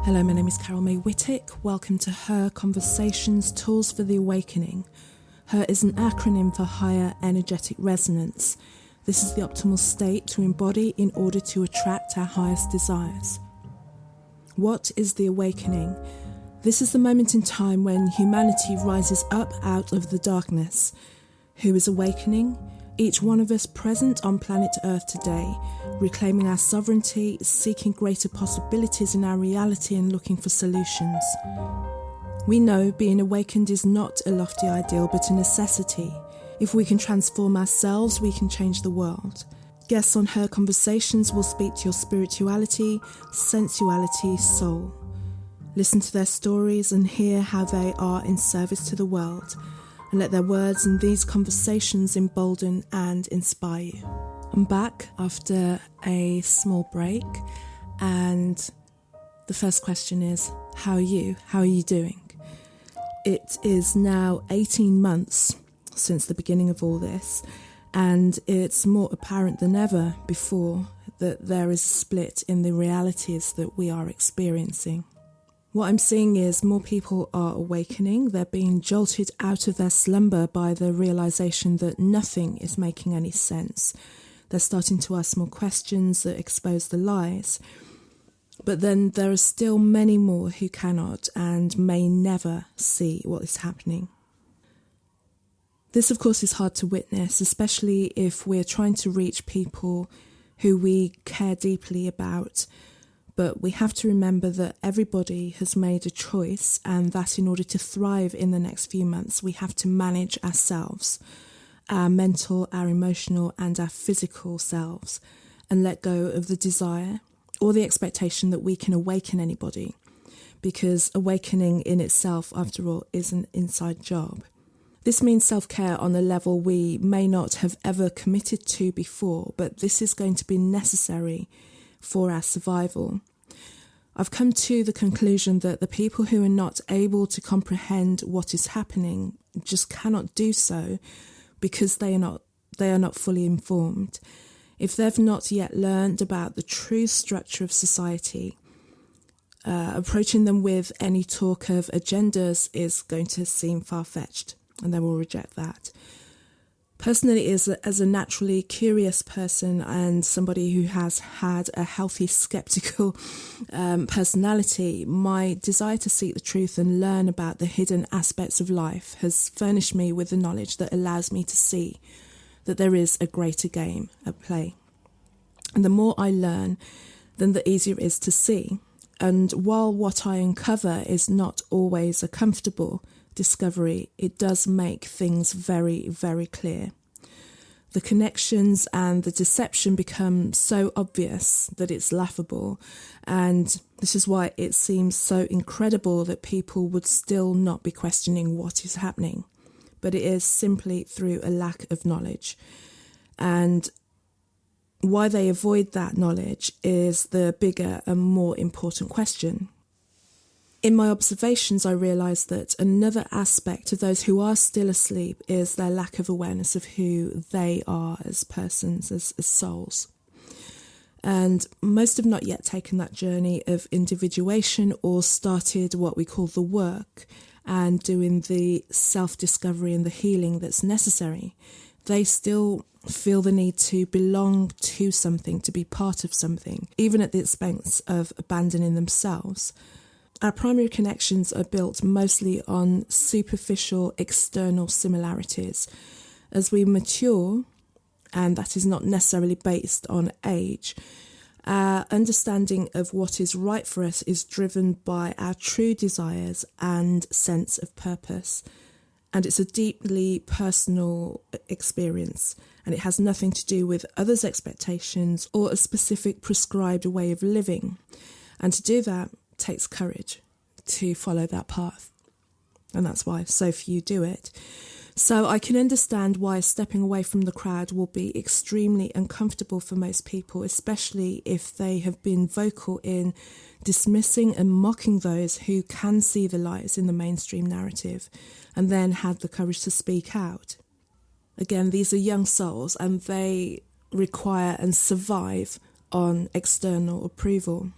Hello, my name is Mae Whittick. Welcome to Her Conversations, Tools for the Awakening. Her is an acronym for Higher Energetic Resonance. This is the optimal state to embody in order to attract our highest desires. What is the awakening? This is the moment in time when humanity rises up out of the darkness. Who is awakening? Each one of us present on planet Earth today, reclaiming our sovereignty, seeking greater possibilities in our reality and looking for solutions. We know being awakened is not a lofty ideal but a necessity. If we can transform ourselves, we can change the world. Guests on Her Conversations will speak to your spirituality, sensuality, soul. Listen to their stories and hear how they are in service to the world. And let their words and these conversations embolden and inspire you. I'm back after a small break, and the first question is, how are you? How are you doing? It is now 18 months since the beginning of all this, and it's more apparent than ever before that there is a split in the realities that we are experiencing. What I'm seeing is more people are awakening. They're being jolted out of their slumber by the realisation that nothing is making any sense. They're starting to ask more questions that expose the lies. But then there are still many more who cannot and may never see what is happening. This, of course, is hard to witness, especially if we're trying to reach people who we care deeply about. But we have to remember that everybody has made a choice, and that in order to thrive in the next few months, we have to manage ourselves, our mental, our emotional, and our physical selves, and let go of the desire or the expectation that we can awaken anybody, because awakening in itself, after all, is an inside job. This means self-care on a level we may not have ever committed to before, but this is going to be necessary for our survival. I've come to the conclusion that the people who are not able to comprehend what is happening just cannot do so because they are not fully informed. If they've not yet learned about the true structure of society, approaching them with any talk of agendas is going to seem far-fetched, and they will reject that. Personally, as a naturally curious person and somebody who has had a healthy skeptical personality, my desire to seek the truth and learn about the hidden aspects of life has furnished me with the knowledge that allows me to see that there is a greater game at play. And the more I learn, then the easier it is to see. And while what I uncover is not always a comfortable discovery, it does make things very, very clear. The connections and the deception become so obvious that it's laughable, and this is why it seems so incredible that people would still not be questioning what is happening. But it is simply through a lack of knowledge, and why they avoid that knowledge is the bigger and more important question. In my observations, I realised that another aspect of those who are still asleep is their lack of awareness of who they are as persons, as souls. And most have not yet taken that journey of individuation or started what we call the work and doing the self-discovery and the healing that's necessary. They still feel the need to belong to something, to be part of something, even at the expense of abandoning themselves. Our primary connections are built mostly on superficial external similarities. As we mature, and that is not necessarily based on age, our understanding of what is right for us is driven by our true desires and sense of purpose. And it's a deeply personal experience, and it has nothing to do with others' expectations or a specific prescribed way of living. And to do that takes courage, to follow that path. And that's why so few do it. So I can understand why stepping away from the crowd will be extremely uncomfortable for most people, especially if they have been vocal in dismissing and mocking those who can see the lies in the mainstream narrative and then had the courage to speak out. Again, these are young souls and they require and survive on external approval.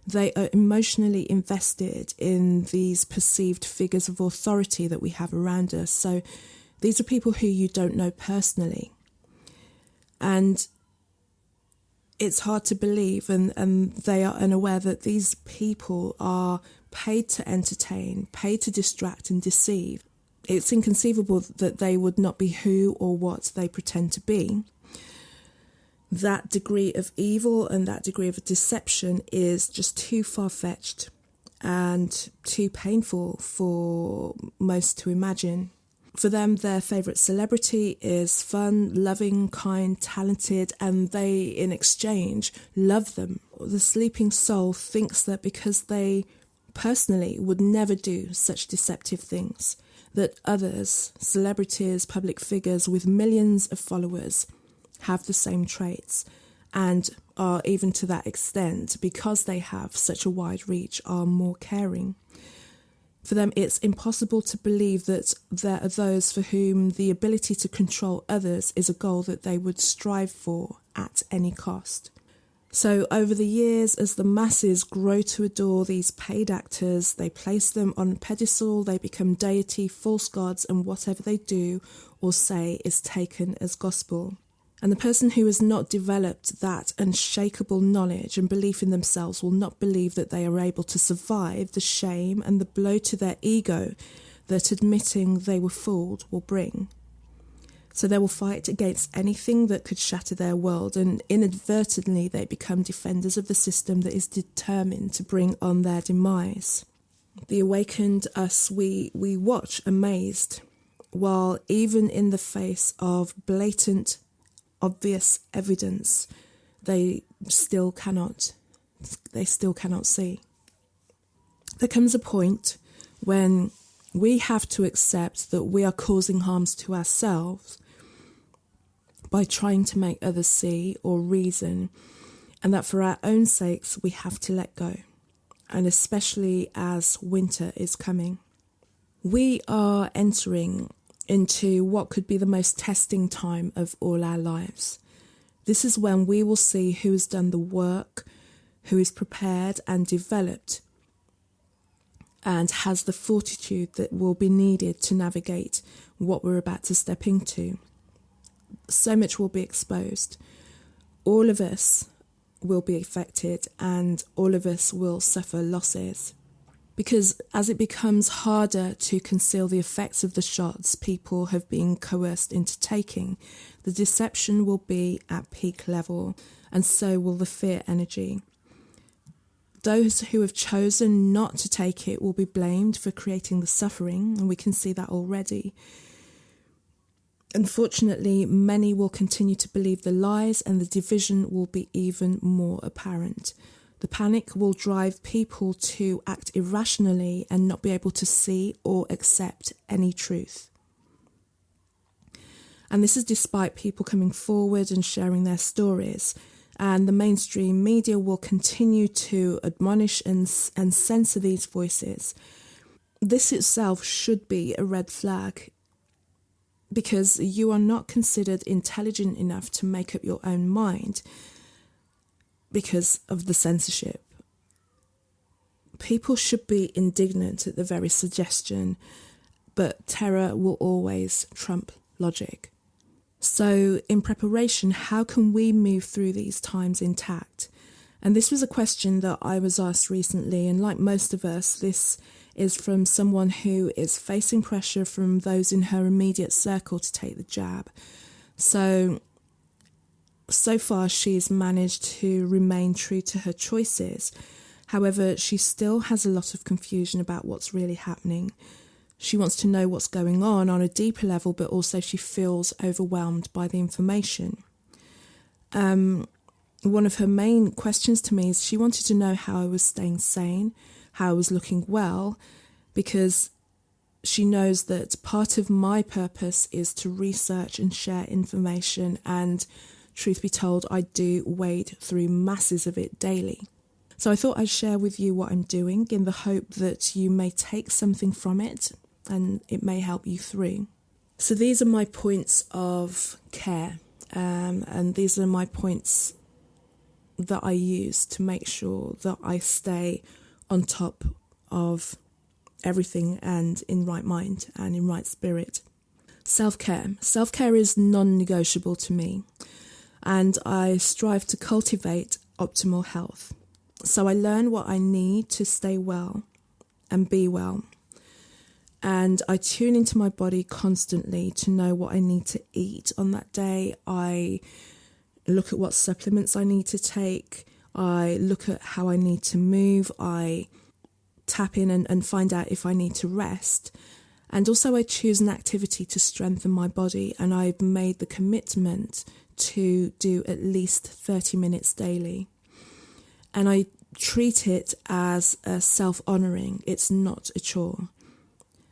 They are emotionally invested in these perceived figures of authority that we have around us. So these are people who you don't know personally. And it's hard to believe, and they are unaware that these people are paid to entertain, paid to distract and deceive. It's inconceivable that they would not be who or what they pretend to be. That degree of evil and that degree of deception is just too far-fetched and too painful for most to imagine. For them, their favourite celebrity is fun, loving, kind, talented, and they, in exchange, love them. The sleeping soul thinks that because they personally would never do such deceptive things, that others, celebrities, public figures with millions of followers, have the same traits and are, even to that extent, because they have such a wide reach, are more caring. For them, it's impossible to believe that there are those for whom the ability to control others is a goal that they would strive for at any cost. So over the years, as the masses grow to adore these paid actors, they place them on a pedestal, they become deity, false gods, and whatever they do or say is taken as gospel. And the person who has not developed that unshakable knowledge and belief in themselves will not believe that they are able to survive the shame and the blow to their ego that admitting they were fooled will bring. So they will fight against anything that could shatter their world, and inadvertently they become defenders of the system that is determined to bring on their demise. The awakened us, we watch amazed, while even in the face of blatant obvious evidence, they still cannot see. There comes a point when we have to accept that we are causing harms to ourselves by trying to make others see or reason, and that for our own sakes we have to let go, and especially as winter is coming. We are entering into what could be the most testing time of all our lives. This is when we will see who has done the work, who is prepared and developed, and has the fortitude that will be needed to navigate what we're about to step into. So much will be exposed. All of us will be affected, and all of us will suffer losses. Because as it becomes harder to conceal the effects of the shots people have been coerced into taking, the deception will be at peak level, and so will the fear energy. Those who have chosen not to take it will be blamed for creating the suffering, and we can see that already. Unfortunately, many will continue to believe the lies, and the division will be even more apparent. The panic will drive people to act irrationally and not be able to see or accept any truth. And this is despite people coming forward and sharing their stories. And the mainstream media will continue to admonish and censor these voices. This itself should be a red flag, because you are not considered intelligent enough to make up your own mind because of the censorship. People should be indignant at the very suggestion, but terror will always trump logic. So in preparation, how can we move through these times intact? And this was a question that I was asked recently, and like most of us, this is from someone who is facing pressure from those in her immediate circle to take the jab. So far, she's managed to remain true to her choices. However, she still has a lot of confusion about what's really happening. She wants to know what's going on a deeper level, but also she feels overwhelmed by the information. One of her main questions to me is she wanted to know how I was staying sane, how I was looking well, because she knows that part of my purpose is to research and share information, and truth be told, I do wade through masses of it daily. So I thought I'd share with you what I'm doing in the hope that you may take something from it and it may help you through. So these are my points of care, and these are my points that I use to make sure that I stay on top of everything and in right mind and in right spirit. Self-care. Self-care is non-negotiable to me, and I strive to cultivate optimal health. So I learn what I need to stay well and be well. And I tune into my body constantly to know what I need to eat on that day. I look at what supplements I need to take. I look at how I need to move. I tap in and find out if I need to rest. And also I choose an activity to strengthen my body. And I've made the commitment to do at least 30 minutes daily. And I treat it as a self-honouring. It's not a chore.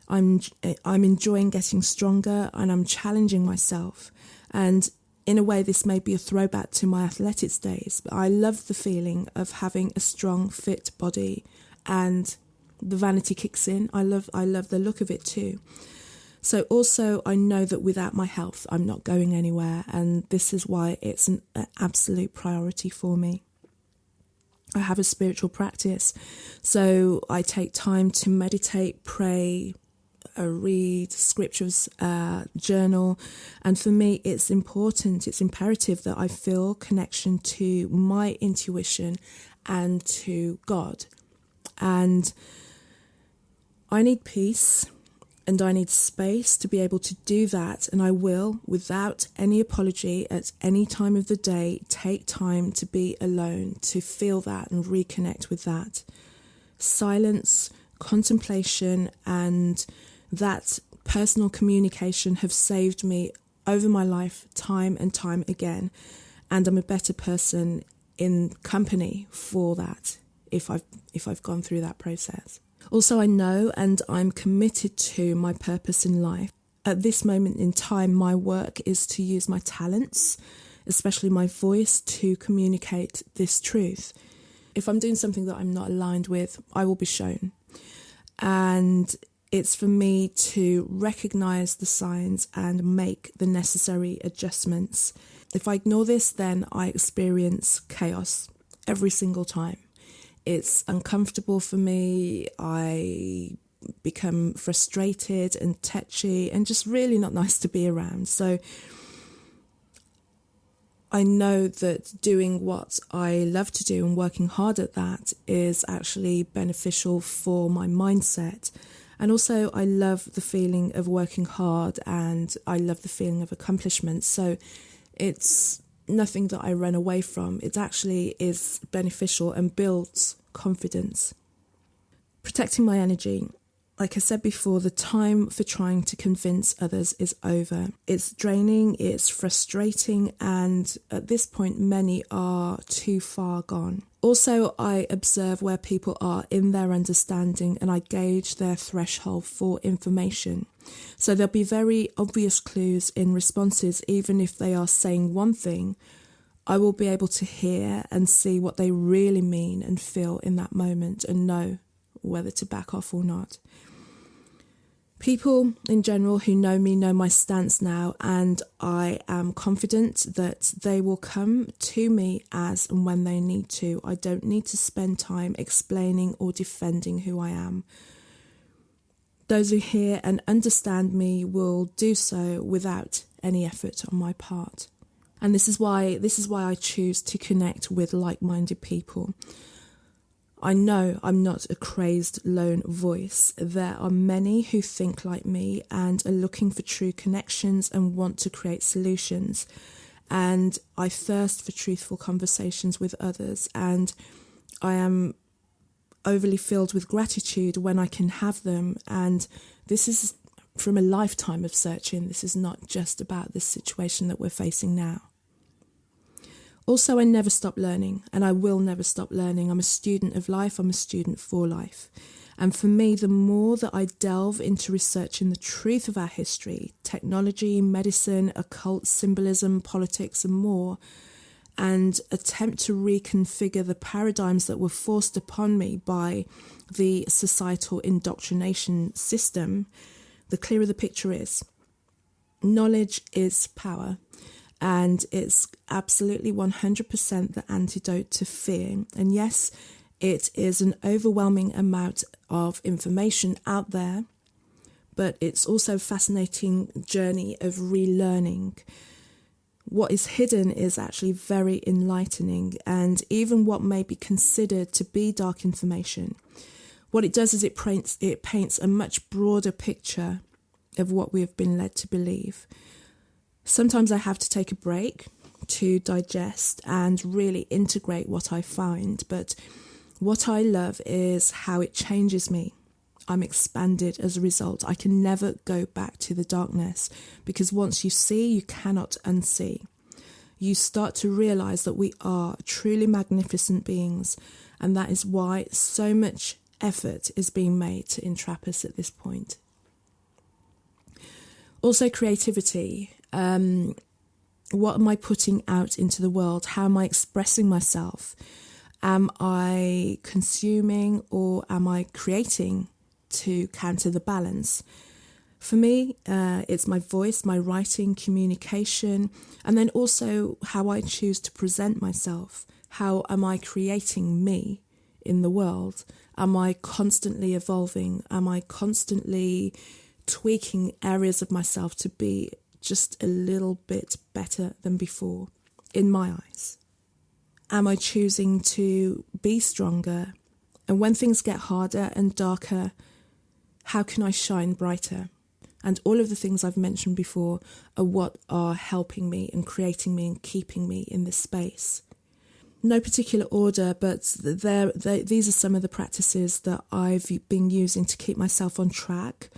I'm enjoying getting stronger, and I'm challenging myself. And in a way, this may be a throwback to my athletics days, but I love the feeling of having a strong, fit body, and the vanity kicks in. I love the look of it too. So also, I know that without my health, I'm not going anywhere, and this is why it's an absolute priority for me. I have a spiritual practice, so I take time to meditate, pray, read scriptures, journal, and for me it's important, it's imperative that I feel connection to my intuition and to God. And I need peace and I need space to be able to do that, and I will, without any apology, at any time of the day, take time to be alone, to feel that and reconnect with that. Silence, contemplation, and that personal communication have saved me over my life time and time again, and I'm a better person in company for that if I've gone through that process. Also, I know and I'm committed to my purpose in life. At this moment in time, my work is to use my talents, especially my voice, to communicate this truth. If I'm doing something that I'm not aligned with, I will be shown. And it's for me to recognise the signs and make the necessary adjustments. If I ignore this, then I experience chaos every single time. It's uncomfortable for me. I become frustrated and tetchy and just really not nice to be around. So I know that doing what I love to do and working hard at that is actually beneficial for my mindset. And also I love the feeling of working hard, and I love the feeling of accomplishment. So it's nothing that I run away from. It actually is beneficial and builds confidence. Protecting my energy. Like I said before, the time for trying to convince others is over. It's draining, it's frustrating, and at this point, many are too far gone. Also, I observe where people are in their understanding, and I gauge their threshold for information. So there'll be very obvious clues in responses, even if they are saying one thing. I will be able to hear and see what they really mean and feel in that moment, and know whether to back off or not. People in general who know me know my stance now, and I am confident that they will come to me as and when they need to. I don't need to spend time explaining or defending who I am. Those who hear and understand me will do so without any effort on my part. And this is why I choose to connect with like-minded people. I know I'm not a crazed lone voice. There are many who think like me and are looking for true connections and want to create solutions. And I thirst for truthful conversations with others, and I am overly filled with gratitude when I can have them. And this is from a lifetime of searching. This is not just about this situation that we're facing now. Also, I never stop learning, and I will never stop learning. I'm a student of life. I'm a student for life. And for me, the more that I delve into researching the truth of our history, technology, medicine, occult symbolism, politics, and more, and attempt to reconfigure the paradigms that were forced upon me by the societal indoctrination system, the clearer the picture is. Knowledge is power. And it's absolutely 100% the antidote to fear. And yes, it is an overwhelming amount of information out there, but it's also a fascinating journey of relearning. What is hidden is actually very enlightening, and even what may be considered to be dark information, what it does is it paints a much broader picture of what we have been led to believe. Sometimes I have to take a break to digest and really integrate what I find, but what I love is how it changes me. I'm expanded as a result. I can never go back to the darkness, because once you see, you cannot unsee. You start to realize that we are truly magnificent beings, and that is why so much effort is being made to entrap us at this point. Also, creativity. What am I putting out into the world? How am I expressing myself? Am I consuming or am I creating to counter the balance? For me, it's my voice, my writing, communication, and then also how I choose to present myself. How am I creating me in the world? Am I constantly evolving? Am I constantly tweaking areas of myself to be just a little bit better than before, in my eyes? Am I choosing to be stronger? And when things get harder and darker, how can I shine brighter? And all of the things I've mentioned before are what are helping me and creating me and keeping me in this space. No particular order, but these are some of the practices that I've been using to keep myself on track.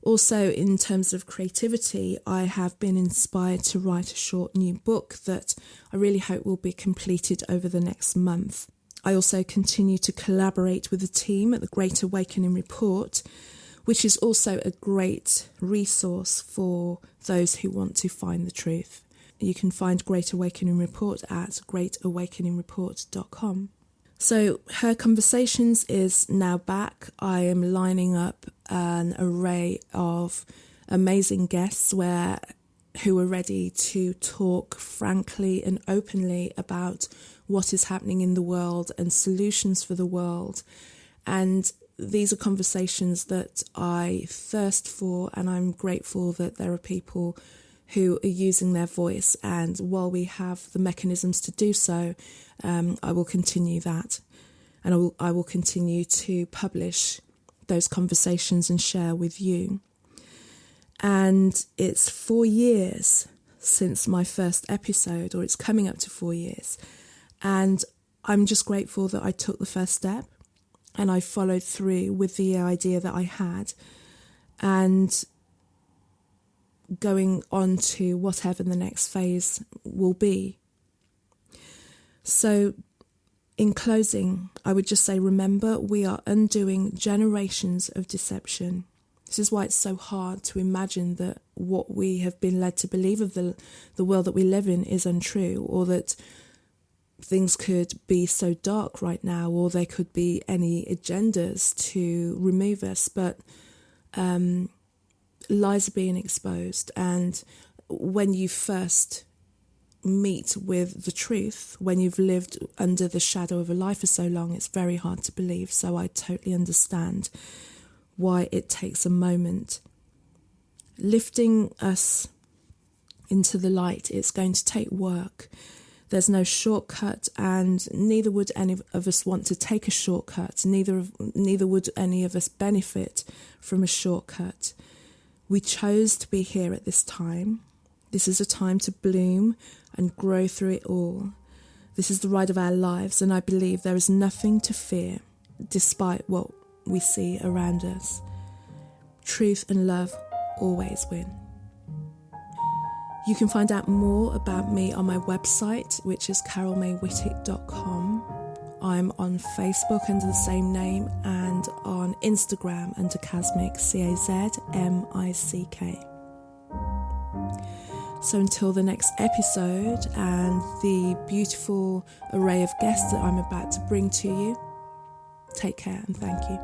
Also, in terms of creativity, I have been inspired to write a short new book that I really hope will be completed over the next month. I also continue to collaborate with the team at the Great Awakening Report, which is also a great resource for those who want to find the truth. You can find Great Awakening Report at greatawakeningreport.com. So Her Conversations is now back. I am lining up an array of amazing guests who are ready to talk frankly and openly about what is happening in the world and solutions for the world. And these are conversations that I thirst for, and I'm grateful that there are people who are using their voice, and while we have the mechanisms to do so, I will continue that, and I will continue to publish those conversations and share with you. And it's 4 years since my first episode, or it's coming up to 4 years, and I'm just grateful that I took the first step and I followed through with the idea that I had, and going on to whatever the next phase will be. So in closing, I would just say, remember, we are undoing generations of deception. This is why it's so hard to imagine that what we have been led to believe of the world that we live in is untrue, or that things could be so dark right now, or there could be any agendas to remove us. But lies are being exposed, and when you first meet with the truth, when you've lived under the shadow of a lie for so long, it's very hard to believe. So I totally understand why it takes a moment. Lifting us into the light, it's going to take work. There's no shortcut, and neither would any of us want to take a shortcut. Neither would any of us benefit from a shortcut. We chose to be here at this time. This is a time to bloom and grow through it all. This is the ride of our lives, and I believe there is nothing to fear, despite what we see around us. Truth and love always win. You can find out more about me on my website, which is carolmaewhittick.com. I'm on Facebook under the same name, and on Instagram under Casmic, CAZMICK. So until the next episode and the beautiful array of guests that I'm about to bring to you, take care and thank you.